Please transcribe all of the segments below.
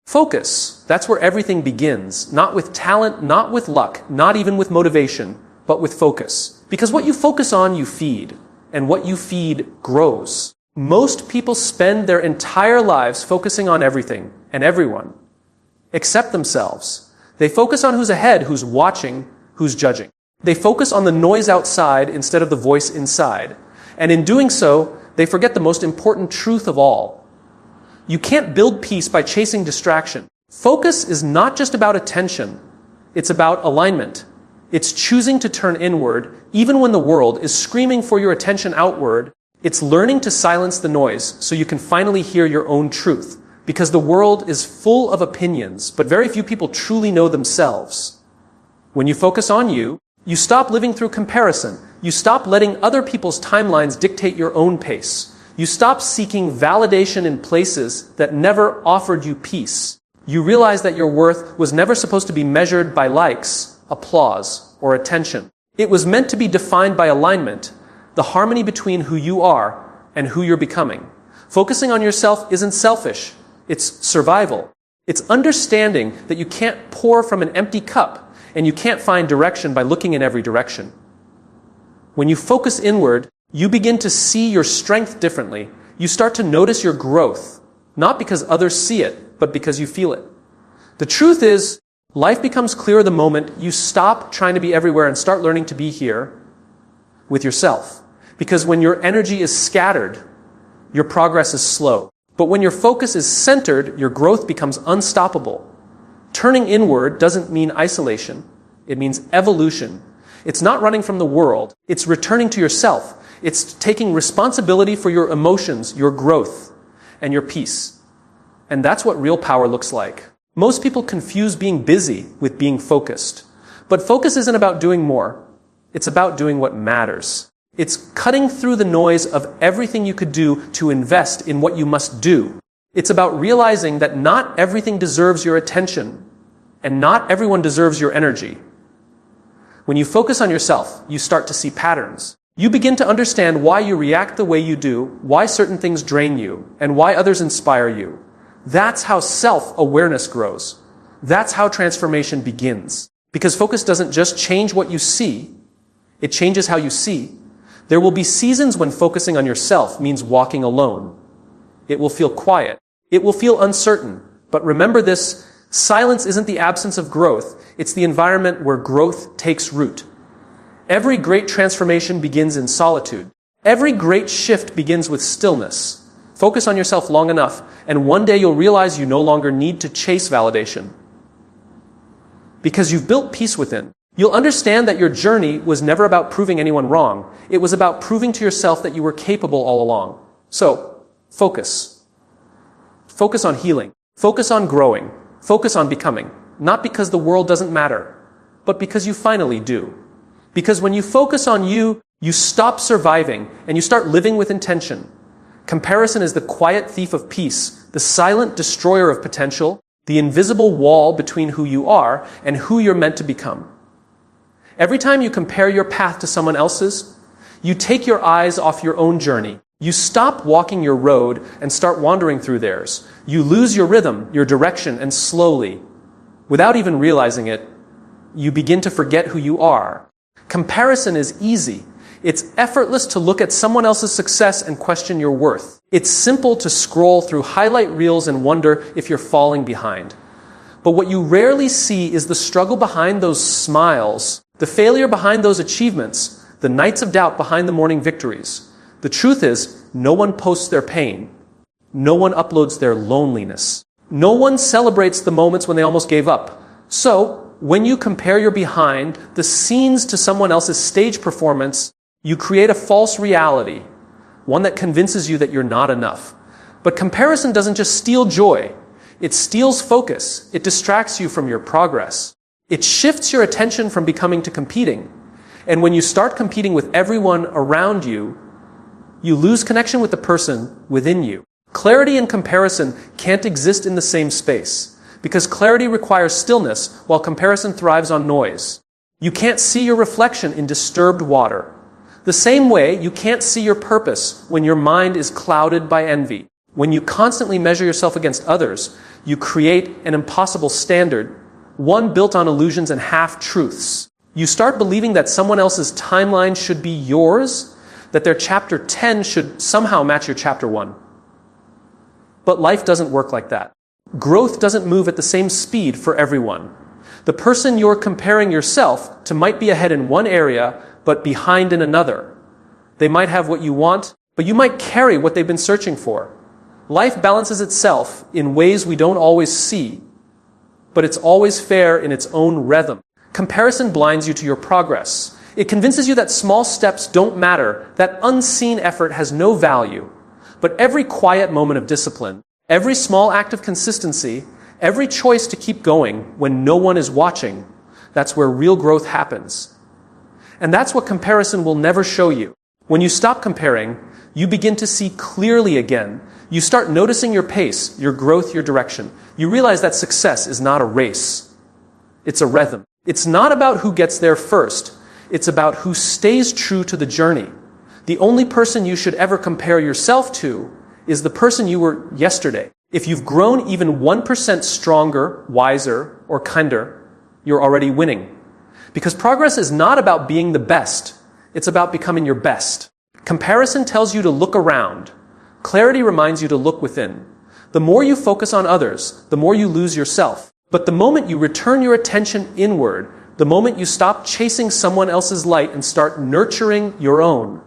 Focus. That's where everything begins. Not with talent, not with luck, not even with motivation, but with focus. Because what you focus on, you feed. And what you feed grows. Most people spend their entire lives focusing on everything and everyone, except themselves. They focus on who's ahead, who's watching, who's judging. They focus on the noise outside instead of the voice inside. And in doing so, they forget the most important truth of all. You can't build peace by chasing distraction. Focus is not just about attention. It's about alignment. It's choosing to turn inward, even when the world is screaming for your attention outward. It's learning to silence the noise so you can finally hear your own truth. Because the world is full of opinions, but very few people truly know themselves. When you focus on you, you stop living through comparison. You stop letting other people's timelines dictate your own pace. You stop seeking validation in places that never offered you peace. You realize that your worth was never supposed to be measured by likes, applause, or attention. It was meant to be defined by alignment, the harmony between who you are and who you're becoming. Focusing on yourself isn't selfish. It's survival. It's understanding that you can't pour from an empty cup and you can't find direction by looking in every direction. When you focus inward, you begin to see your strength differently. You start to notice your growth, not because others see it, but because you feel it. The truth is, life becomes clearer the moment you stop trying to be everywhere and start learning to be here with yourself. Because when your energy is scattered, your progress is slow. But when your focus is centered, your growth becomes unstoppable. Turning inward doesn't mean isolation. It means evolution. It's not running from the world. It's returning to yourself. It's taking responsibility for your emotions, your growth, and your peace. And that's what real power looks like. Most people confuse being busy with being focused. But focus isn't about doing more. It's about doing what matters. It's cutting through the noise of everything you could do to invest in what you must do. It's about realizing that not everything deserves your attention, and not everyone deserves your energy. When you focus on yourself, you start to see patterns. You begin to understand why you react the way you do, why certain things drain you, and why others inspire you. That's how self-awareness grows. That's how transformation begins. Because focus doesn't just change what you see, it changes how you see. There will be seasons when focusing on yourself means walking alone. It will feel quiet. It will feel uncertain. But remember this, silence isn't the absence of growth. It's the environment where growth takes root. Every great transformation begins in solitude. Every great shift begins with stillness. Focus on yourself long enough, and one day you'll realize you no longer need to chase validation. Because you've built peace within. You'll understand that your journey was never about proving anyone wrong. It was about proving to yourself that you were capable all along. So, focus. Focus on healing. Focus on growing. Focus on becoming. Not because the world doesn't matter, but because you finally do. Because when you focus on you, you stop surviving and you start living with intention. Comparison is the quiet thief of peace, the silent destroyer of potential, the invisible wall between who you are and who you're meant to become. Every time you compare your path to someone else's, you take your eyes off your own journey. You stop walking your road and start wandering through theirs. You lose your rhythm, your direction, and slowly, without even realizing it, you begin to forget who you are. Comparison is easy. It's effortless to look at someone else's success and question your worth. It's simple to scroll through highlight reels and wonder if you're falling behind. But what you rarely see is the struggle behind those smiles, the failure behind those achievements, the nights of doubt behind the morning victories. The truth is, no one posts their pain. No one uploads their loneliness. No one celebrates the moments when they almost gave up. So, when you compare your behind the scenes to someone else's stage performance, you create a false reality, one that convinces you that you're not enough. But comparison doesn't just steal joy. It steals focus. It distracts you from your progress. It shifts your attention from becoming to competing. And when you start competing with everyone around you, you lose connection with the person within you. Clarity and comparison can't exist in the same space, because clarity requires stillness while comparison thrives on noise. You can't see your reflection in disturbed water. The same way, you can't see your purpose when your mind is clouded by envy. When you constantly measure yourself against others, you create an impossible standard, one built on illusions and half-truths. You start believing that someone else's timeline should be yours, that their chapter 10 should somehow match your chapter 1. But life doesn't work like that. Growth doesn't move at the same speed for everyone. The person you're comparing yourself to might be ahead in one area, but behind in another. They might have what you want, but you might carry what they've been searching for. Life balances itself in ways we don't always see, but it's always fair in its own rhythm. Comparison blinds you to your progress. It convinces you that small steps don't matter, that unseen effort has no value. But every quiet moment of discipline, every small act of consistency, every choice to keep going when no one is watching, that's where real growth happens. And that's what comparison will never show you. When you stop comparing, you begin to see clearly again. You start noticing your pace, your growth, your direction. You realize that success is not a race. It's a rhythm. It's not about who gets there first. It's about who stays true to the journey. The only person you should ever compare yourself to is the person you were yesterday. If you've grown even 1% stronger, wiser, or kinder, you're already winning. Because progress is not about being the best. It's about becoming your best. Comparison tells you to look around. Clarity reminds you to look within. The more you focus on others, the more you lose yourself. But the moment you return your attention inward, the moment you stop chasing someone else's light and start nurturing your own,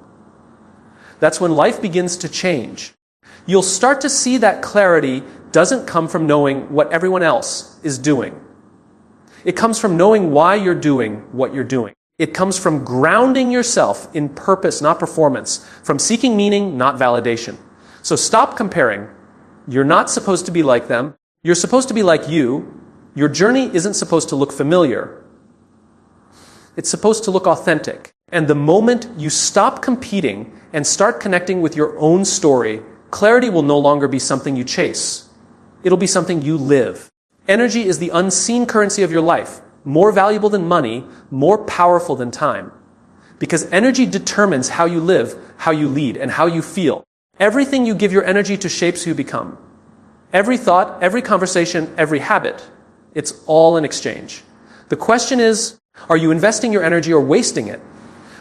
that's when life begins to change. You'll start to see that clarity doesn't come from knowing what everyone else is doing. It comes from knowing why you're doing what you're doing. It comes from grounding yourself in purpose, not performance, from seeking meaning, not validation. So stop comparing. You're not supposed to be like them. You're supposed to be like you. Your journey isn't supposed to look familiar. It's supposed to look authentic. And the moment you stop competing and start connecting with your own story, clarity will no longer be something you chase. It'll be something you live. Energy is the unseen currency of your life, more valuable than money, more powerful than time. Because energy determines how you live, how you lead, and how you feel. Everything you give your energy to shapes who you become. Every thought, every conversation, every habit, it's all an exchange. The question is, are you investing your energy or wasting it?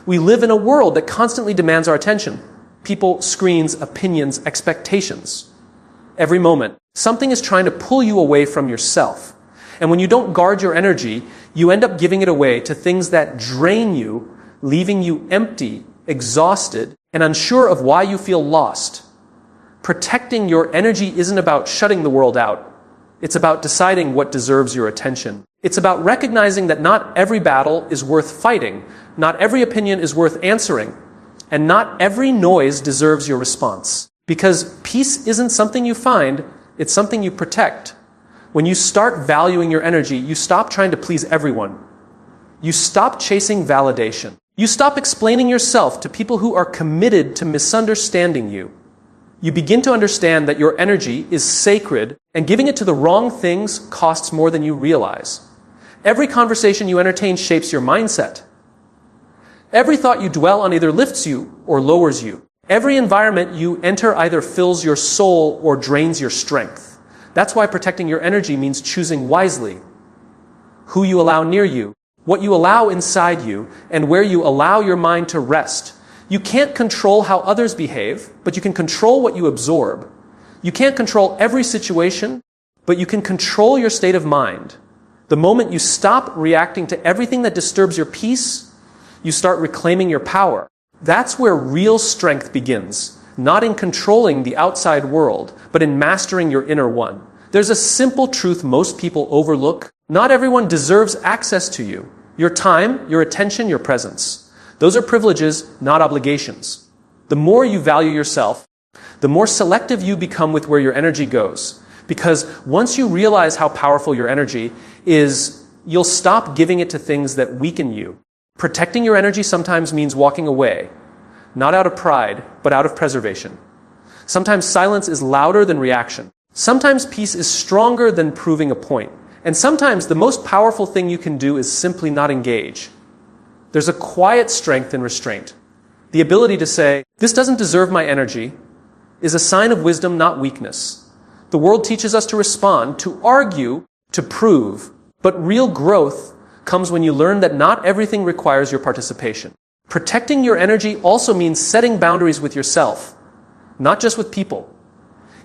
We live in a world that constantly demands our attention. People, screens, opinions, expectations. Every moment, something is trying to pull you away from yourself. And when you don't guard your energy, you end up giving it away to things that drain you, leaving you empty, exhausted, and unsure of why you feel lost. Protecting your energy isn't about shutting the world out. It's about deciding what deserves your attention. It's about recognizing that not every battle is worth fighting, not every opinion is worth answering, and not every noise deserves your response. Because peace isn't something you find, it's something you protect. When you start valuing your energy, you stop trying to please everyone. You stop chasing validation. You stop explaining yourself to people who are committed to misunderstanding you. You begin to understand that your energy is sacred, and giving it to the wrong things costs more than you realize. Every conversation you entertain shapes your mindset. Every thought you dwell on either lifts you or lowers you. Every environment you enter either fills your soul or drains your strength. That's why protecting your energy means choosing wisely. Who you allow near you, what you allow inside you, and where you allow your mind to rest. You can't control how others behave, but you can control what you absorb. You can't control every situation, but you can control your state of mind. The moment you stop reacting to everything that disturbs your peace, you start reclaiming your power. That's where real strength begins, not in controlling the outside world, but in mastering your inner one. There's a simple truth most people overlook. Not everyone deserves access to you. Your time, your attention, your presence. Those are privileges, not obligations. The more you value yourself, the more selective you become with where your energy goes. Because once you realize how powerful your energy is, you'll stop giving it to things that weaken you. Protecting your energy sometimes means walking away, not out of pride, but out of preservation. Sometimes silence is louder than reaction. Sometimes peace is stronger than proving a point. And sometimes the most powerful thing you can do is simply not engage. There's a quiet strength in restraint. The ability to say, this doesn't deserve my energy, is a sign of wisdom, not weakness. The world teaches us to respond, to argue, to prove. But real growth comes when you learn that not everything requires your participation. Protecting your energy also means setting boundaries with yourself, not just with people.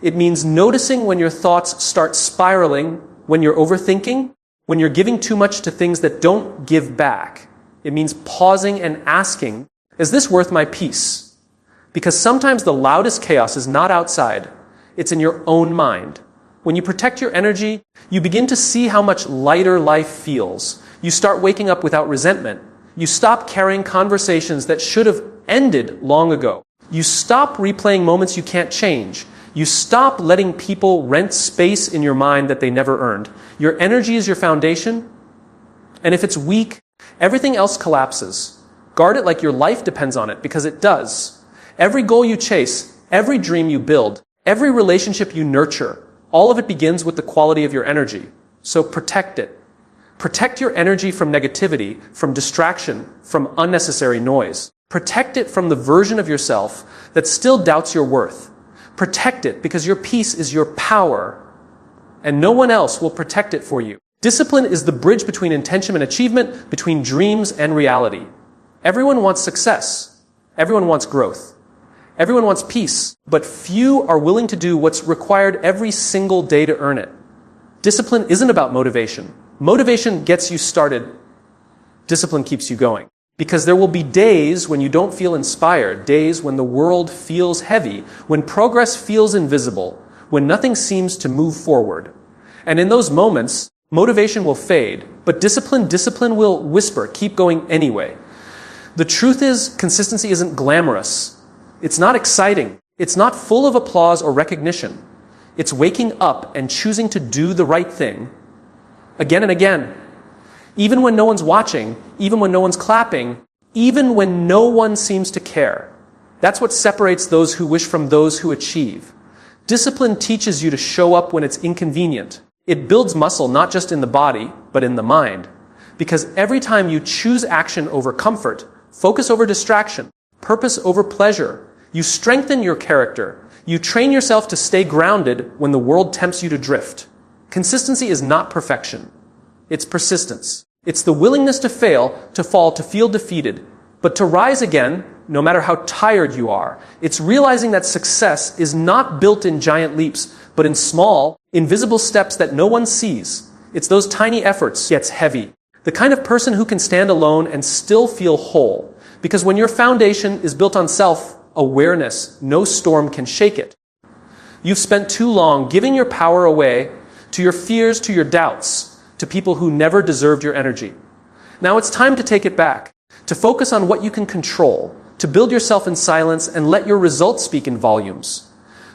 It means noticing when your thoughts start spiraling, when you're overthinking, when you're giving too much to things that don't give back. It means pausing and asking, is this worth my peace? Because sometimes the loudest chaos is not outside, it's in your own mind. When you protect your energy, you begin to see how much lighter life feels. You start waking up without resentment. You stop carrying conversations that should have ended long ago. You stop replaying moments you can't change. You stop letting people rent space in your mind that they never earned. Your energy is your foundation, and if it's weak, everything else collapses. Guard it like your life depends on it, because it does. Every goal you chase, every dream you build, every relationship you nurture, all of it begins with the quality of your energy. So protect it. Protect your energy from negativity, from distraction, from unnecessary noise. Protect it from the version of yourself that still doubts your worth. Protect it because your peace is your power, and no one else will protect it for you. Discipline is the bridge between intention and achievement, between dreams and reality. Everyone wants success. Everyone wants growth. Everyone wants peace, but few are willing to do what's required every single day to earn it. Discipline isn't about motivation. Motivation gets you started. Discipline keeps you going. Because there will be days when you don't feel inspired, days when the world feels heavy, when progress feels invisible, when nothing seems to move forward. And in those moments, motivation will fade, but discipline will whisper, keep going anyway. The truth is, consistency isn't glamorous. It's not exciting. It's not full of applause or recognition. It's waking up and choosing to do the right thing again and again. Even when no one's watching, even when no one's clapping, even when no one seems to care. That's what separates those who wish from those who achieve. Discipline teaches you to show up when it's inconvenient. It builds muscle not just in the body, but in the mind. Because every time you choose action over comfort, focus over distraction, purpose over pleasure, you strengthen your character. You train yourself to stay grounded when the world tempts you to drift. Consistency is not perfection. It's persistence. It's the willingness to fail, to fall, to feel defeated, but to rise again, no matter how tired you are. It's realizing that success is not built in giant leaps, but in small, invisible steps that no one sees. It's those tiny efforts gets heavy. The kind of person who can stand alone and still feel whole. Because when your foundation is built on self-awareness, no storm can shake it. You've spent too long giving your power away to your fears, to your doubts, to people who never deserved your energy. Now it's time to take it back, to focus on what you can control, to build yourself in silence and let your results speak in volumes.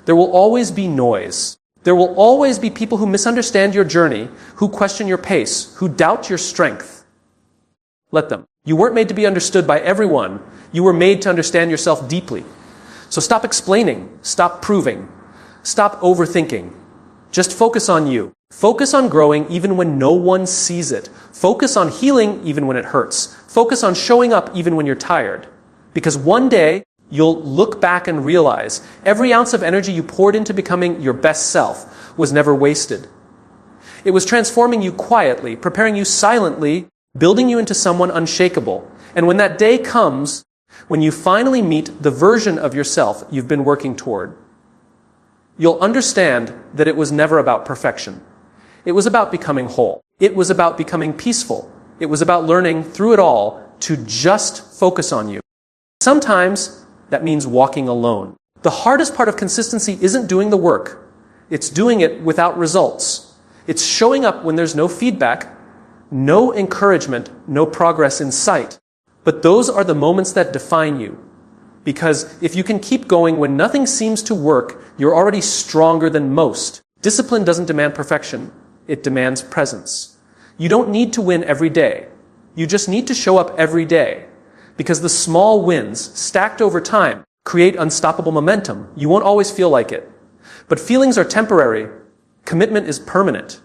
There will always be noise. There will always be people who misunderstand your journey, who question your pace, who doubt your strength. Let them. You weren't made to be understood by everyone. You were made to understand yourself deeply. So stop explaining, stop proving, stop overthinking. Just focus on you. Focus on growing even when no one sees it. Focus on healing even when it hurts. Focus on showing up even when you're tired. Because one day, you'll look back and realize every ounce of energy you poured into becoming your best self was never wasted. It was transforming you quietly, preparing you silently, building you into someone unshakable. And when that day comes, when you finally meet the version of yourself you've been working toward, you'll understand that it was never about perfection. It was about becoming whole. It was about becoming peaceful. It was about learning through it all to just focus on you. Sometimes that means walking alone. The hardest part of consistency isn't doing the work. It's doing it without results. It's showing up when there's no feedback, no encouragement, no progress in sight. But those are the moments that define you. Because if you can keep going when nothing seems to work, you're already stronger than most. Discipline doesn't demand perfection. It demands presence. You don't need to win every day. You just need to show up every day. Because the small wins, stacked over time, create unstoppable momentum. You won't always feel like it. But feelings are temporary. Commitment is permanent.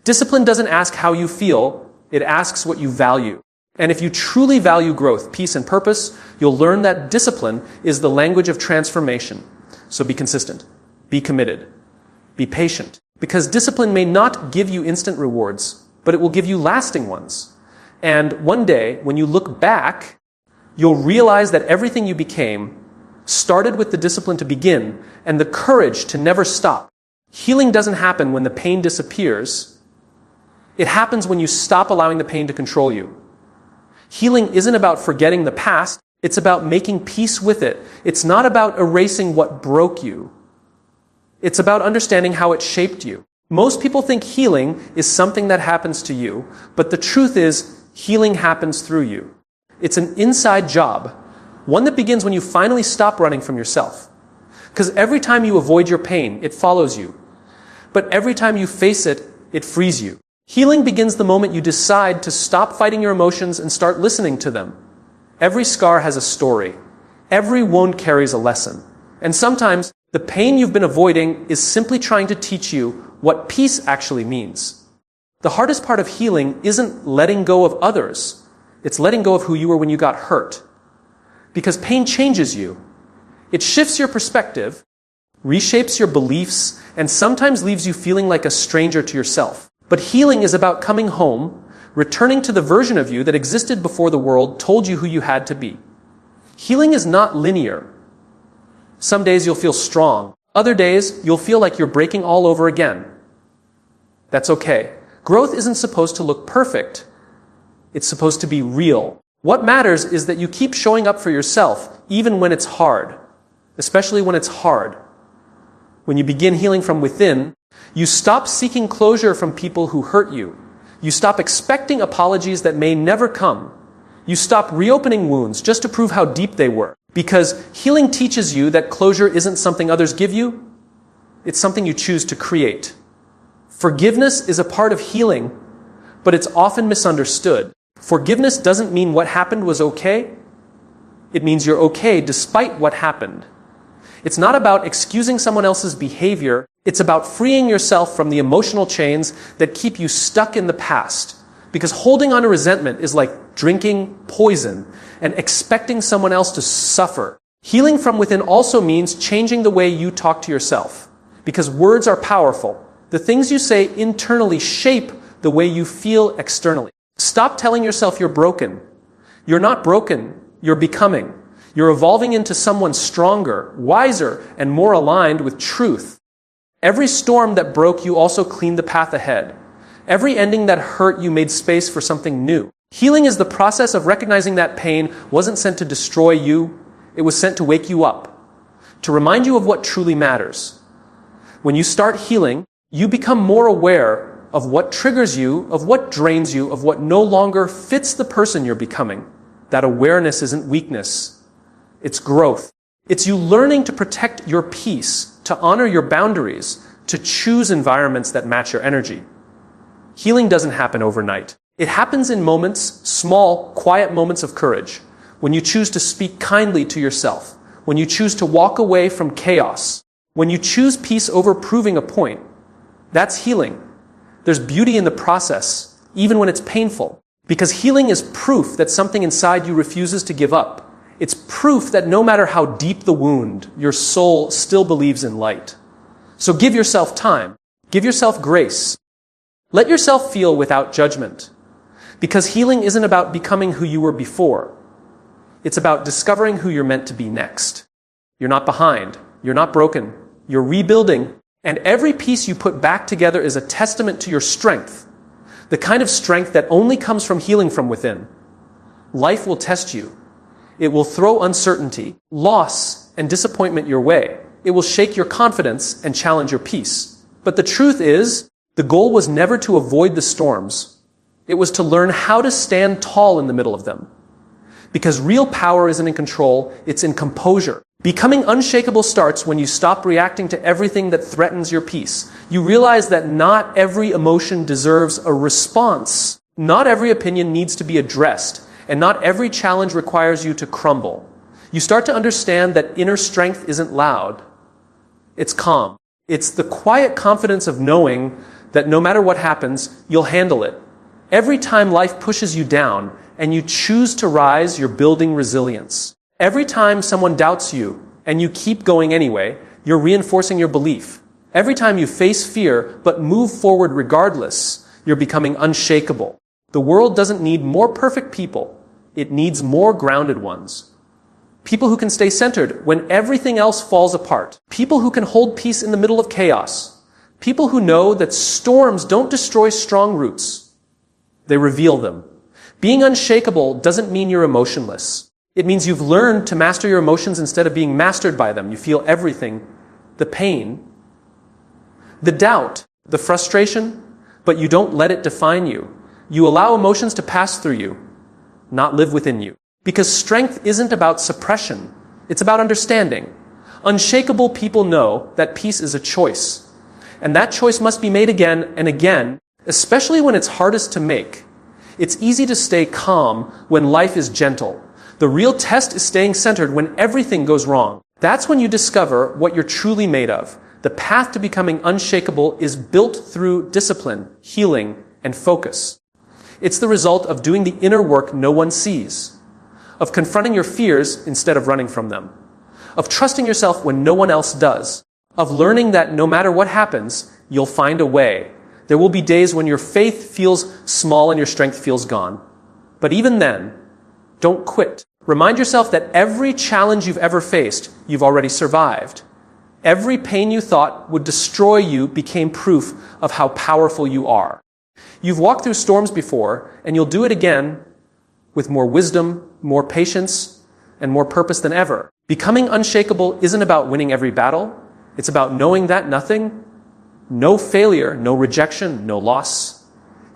Discipline doesn't ask how you feel. It asks what you value. And if you truly value growth, peace, and purpose, you'll learn that discipline is the language of transformation. So be consistent. Be committed. Be patient. Because discipline may not give you instant rewards, but it will give you lasting ones. And one day, when you look back, you'll realize that everything you became started with the discipline to begin and the courage to never stop. Healing doesn't happen when the pain disappears. It happens when you stop allowing the pain to control you. Healing isn't about forgetting the past. It's about making peace with it. It's not about erasing what broke you. It's about understanding how it shaped you. Most people think healing is something that happens to you, but the truth is healing happens through you. It's an inside job, one that begins when you finally stop running from yourself. Because every time you avoid your pain, it follows you. But every time you face it, it frees you. Healing begins the moment you decide to stop fighting your emotions and start listening to them. Every scar has a story. Every wound carries a lesson. And sometimes the pain you've been avoiding is simply trying to teach you what peace actually means. The hardest part of healing isn't letting go of others. It's letting go of who you were when you got hurt. Because pain changes you. It shifts your perspective, reshapes your beliefs, and sometimes leaves you feeling like a stranger to yourself. But healing is about coming home, returning to the version of you that existed before the world told you who you had to be. Healing is not linear. Some days you'll feel strong. Other days you'll feel like you're breaking all over again. That's okay. Growth isn't supposed to look perfect. It's supposed to be real. What matters is that you keep showing up for yourself, even when it's hard. Especially when it's hard. When you begin healing from within, you stop seeking closure from people who hurt you. You stop expecting apologies that may never come. You stop reopening wounds just to prove how deep they were. Because healing teaches you that closure isn't something others give you. It's something you choose to create. Forgiveness is a part of healing, but it's often misunderstood. Forgiveness doesn't mean what happened was okay. It means you're okay despite what happened. It's not about excusing someone else's behavior. It's about freeing yourself from the emotional chains that keep you stuck in the past. Because holding on to resentment is like drinking poison and expecting someone else to suffer. Healing from within also means changing the way you talk to yourself. Because words are powerful. The things you say internally shape the way you feel externally. Stop telling yourself you're broken. You're not broken. You're becoming. You're evolving into someone stronger, wiser, and more aligned with truth. Every storm that broke you also cleaned the path ahead. Every ending that hurt you made space for something new. Healing is the process of recognizing that pain wasn't sent to destroy you. It was sent to wake you up, to remind you of what truly matters. When you start healing, you become more aware of what triggers you, of what drains you, of what no longer fits the person you're becoming. That awareness isn't weakness. It's growth. It's you learning to protect your peace, to honor your boundaries, to choose environments that match your energy. Healing doesn't happen overnight. It happens in moments, small, quiet moments of courage, when you choose to speak kindly to yourself, when you choose to walk away from chaos, when you choose peace over proving a point. That's healing. There's beauty in the process, even when it's painful, because healing is proof that something inside you refuses to give up. It's proof that no matter how deep the wound, your soul still believes in light. So give yourself time. Give yourself grace. Let yourself feel without judgment. Because healing isn't about becoming who you were before. It's about discovering who you're meant to be next. You're not behind. You're not broken. You're rebuilding. And every piece you put back together is a testament to your strength. The kind of strength that only comes from healing from within. Life will test you. It will throw uncertainty, loss, and disappointment your way. It will shake your confidence and challenge your peace. But the truth is, the goal was never to avoid the storms. It was to learn how to stand tall in the middle of them. Because real power isn't in control, it's in composure. Becoming unshakable starts when you stop reacting to everything that threatens your peace. You realize that not every emotion deserves a response. Not every opinion needs to be addressed. And not every challenge requires you to crumble. You start to understand that inner strength isn't loud. It's calm. It's the quiet confidence of knowing that no matter what happens, you'll handle it. Every time life pushes you down and you choose to rise, you're building resilience. Every time someone doubts you and you keep going anyway, you're reinforcing your belief. Every time you face fear but move forward regardless, you're becoming unshakable. The world doesn't need more perfect people. It needs more grounded ones. People who can stay centered when everything else falls apart. People who can hold peace in the middle of chaos. People who know that storms don't destroy strong roots. They reveal them. Being unshakable doesn't mean you're emotionless. It means you've learned to master your emotions instead of being mastered by them. You feel everything, the pain, the doubt, the frustration, but you don't let it define you. You allow emotions to pass through you, not live within you. Because strength isn't about suppression. It's about understanding. Unshakable people know that peace is a choice. And that choice must be made again and again, especially when it's hardest to make. It's easy to stay calm when life is gentle. The real test is staying centered when everything goes wrong. That's when you discover what you're truly made of. The path to becoming unshakable is built through discipline, healing, and focus. It's the result of doing the inner work no one sees, of confronting your fears instead of running from them, of trusting yourself when no one else does, of learning that no matter what happens, you'll find a way. There will be days when your faith feels small and your strength feels gone. But even then, don't quit. Remind yourself that every challenge you've ever faced, you've already survived. Every pain you thought would destroy you became proof of how powerful you are. You've walked through storms before, and you'll do it again with more wisdom, more patience, and more purpose than ever. Becoming unshakable isn't about winning every battle. It's about knowing that nothing, no failure, no rejection, no loss,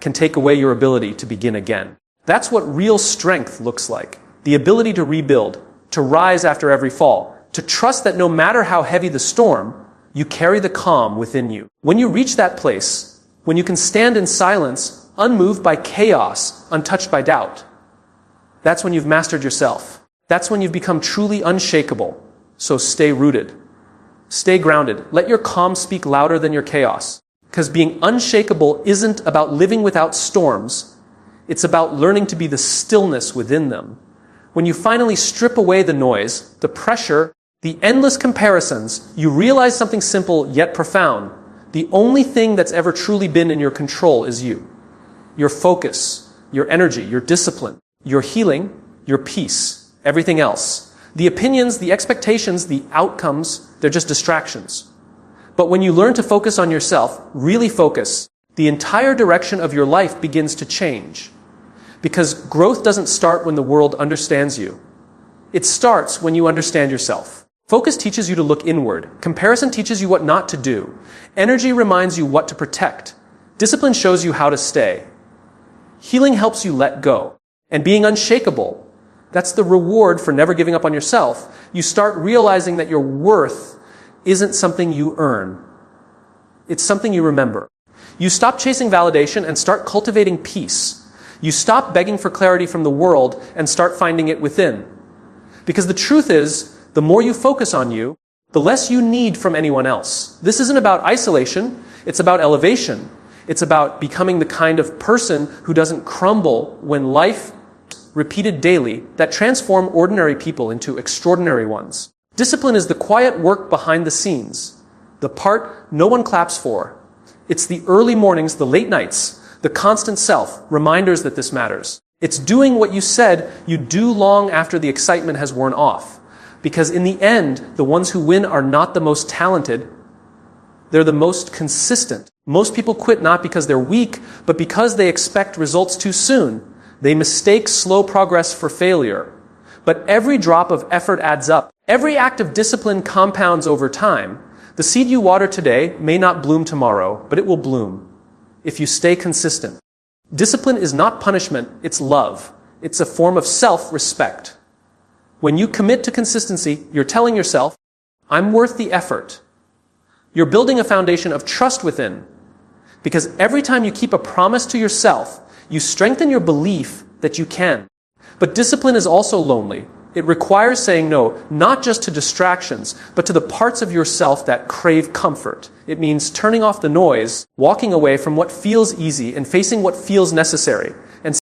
can take away your ability to begin again. That's what real strength looks like. The ability to rebuild, to rise after every fall, to trust that no matter how heavy the storm, you carry the calm within you. When you reach that place, when you can stand in silence, unmoved by chaos, untouched by doubt, that's when you've mastered yourself. That's when you've become truly unshakable. So stay rooted. Stay grounded. Let your calm speak louder than your chaos. Because being unshakable isn't about living without storms. It's about learning to be the stillness within them. When you finally strip away the noise, the pressure, the endless comparisons, you realize something simple yet profound. The only thing that's ever truly been in your control is you. Your focus, your energy, your discipline, your healing, your peace, everything else. The opinions, the expectations, the outcomes, they're just distractions. But when you learn to focus on yourself, really focus, the entire direction of your life begins to change. Because growth doesn't start when the world understands you. It starts when you understand yourself. Focus teaches you to look inward. Comparison teaches you what not to do. Energy reminds you what to protect. Discipline shows you how to stay. Healing helps you let go. And being unshakable, that's the reward for never giving up on yourself. You start realizing that your worth isn't something you earn. It's something you remember. You stop chasing validation and start cultivating peace. You stop begging for clarity from the world and start finding it within. Because the truth is, the more you focus on you, the less you need from anyone else. This isn't about isolation. It's about elevation. It's about becoming the kind of person who doesn't crumble when life repeated daily that transform ordinary people into extraordinary ones. Discipline is the quiet work behind the scenes, the part no one claps for. It's the early mornings, the late nights, the constant self, reminders that this matters. It's doing what you said you'd do long after the excitement has worn off. Because in the end, the ones who win are not the most talented, they're the most consistent. Most people quit not because they're weak, but because they expect results too soon. They mistake slow progress for failure. But every drop of effort adds up. Every act of discipline compounds over time. The seed you water today may not bloom tomorrow, but it will bloom if you stay consistent. Discipline is not punishment, it's love. It's a form of self-respect. When you commit to consistency, you're telling yourself, I'm worth the effort. You're building a foundation of trust within. Because every time you keep a promise to yourself, you strengthen your belief that you can. But discipline is also lonely. It requires saying no, not just to distractions, but to the parts of yourself that crave comfort. It means turning off the noise, walking away from what feels easy, and facing what feels necessary. And